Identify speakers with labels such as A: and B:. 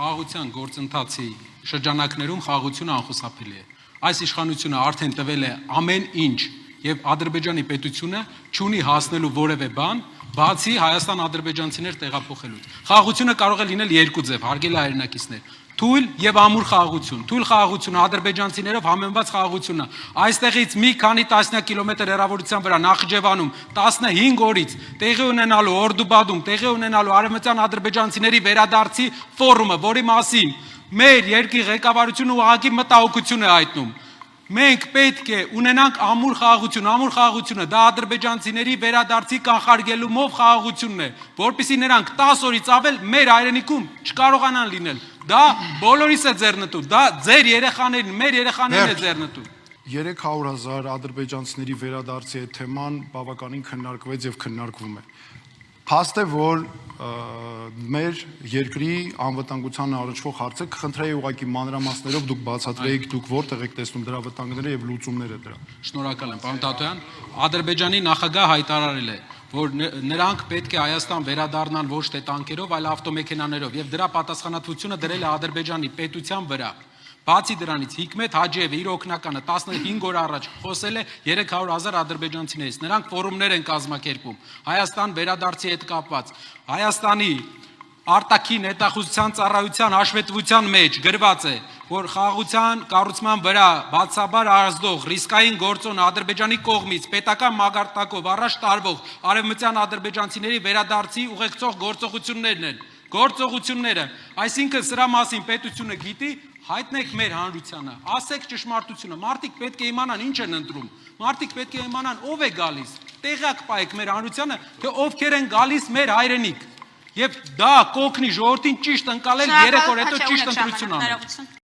A: խաղաղության գործընթացի շրջանակներում խաղաղությունը անխուսափելի է։ Այս իշխանությունը արդեն տվել է ամեն ինչ եւ Ադրբեջանի պետությունը չունի հասնելու որևէ բան, բացի Հայաստան-ադրբեջանցիներ տեղափոխելուց։ Խաղաղությունը կարող է լինել երկու ձև, հարգելի հայրենակիցներ։ Թույլ եւ ամուր խաղաղություն։ Թույլ խաղաղությունը ադրբեջանցիներով համեմված խաղաղությունը։ Այստեղից մի քանի տասնյակ կիլոմետր հեռավորության վրա Նախիջևանում 15 օրից տեղի ունենալու Օրդուբադում տեղի ունենալու արևմտյան ադրբեջանցիների վերադարձի ֆորումը, որի մասին մեր երկրի ղեկավարությունը ուղղակի մտահոգություն է հայտնում։ Մենք պետք է ունենանք ամուր խաղաղությունը, դա ադրբեջանցիների վերադարձի կանխարգելումով խաղաղությունն է, որպեսզի նրանք 10 օրից ավել մեր հայրենիքում չկարողանան լինել։ Դա բոլորիս է ձեռնտու, դա ձեր երեխաներին, մեր երեխաներին է ձեռնտու։
B: 300,000 ադրբեջանցիների վերադարձի այդ թեման բավականին քննարկվեց եւ քննարկվում է։ Փաստ է, որ մեր երկրի անվտանգության առնչվող հարցը կխնդրեի ուղղակի մանրամասներով դուք բացատրեիք, դուք որտեղ եք տեսնում դրա վտանգները եւ լուծումները դրա։
A: Շնորհակալ եմ, պարոն Տաթոյան։ Ադրբեջանի նախագահ հայտարարել է, որ նրանք պետք է Հայաստան վերադառնան ոչ թե տանկերով, այլ ավտոմեքենաներով եւ դրա պատասխանատվությունը դրել է Ադրբեջանի պետության վրա։ Բացի դրանից Հիկմետ Հաջիևը իր օգնականը 15 օր առաջ խոսել է 300,000 ադրբեջանցիներից։ Նրանք ֆորումներ են կազմակերպում Հայաստան վերադարձի հետ կապված։ Հայաստանի արտաքին հետախուզության ծառայության հաշվետվության մեջ գրված է, որ խաղաղության կառուցման վրա բացաբար ազդող ռիսկային գործոնը Ադրբեջանի կողմից պետական մագարտակով առաջ տարվող արևմտյան ադրբեջանցիների վերադարձի ուղեկցող գործողությունները, այսինքն սրա մասին պետությունը գիտի, հայտնեք մեր հանրությանը, ասեք ճշմարտությունը, մարդիկ պետք է իմանան ինչ են ընտրում, մարդիկ պետք է իմանան ով է գալիս, տեղյակ պահեք մեր հանրությանը, թե ովքեր են գալիս մեր հայրենիք, եւ դա կօգնի ժողովրդին ճիշտ ընկալել 3 օր հետո ճիշտ ընտրություն անել։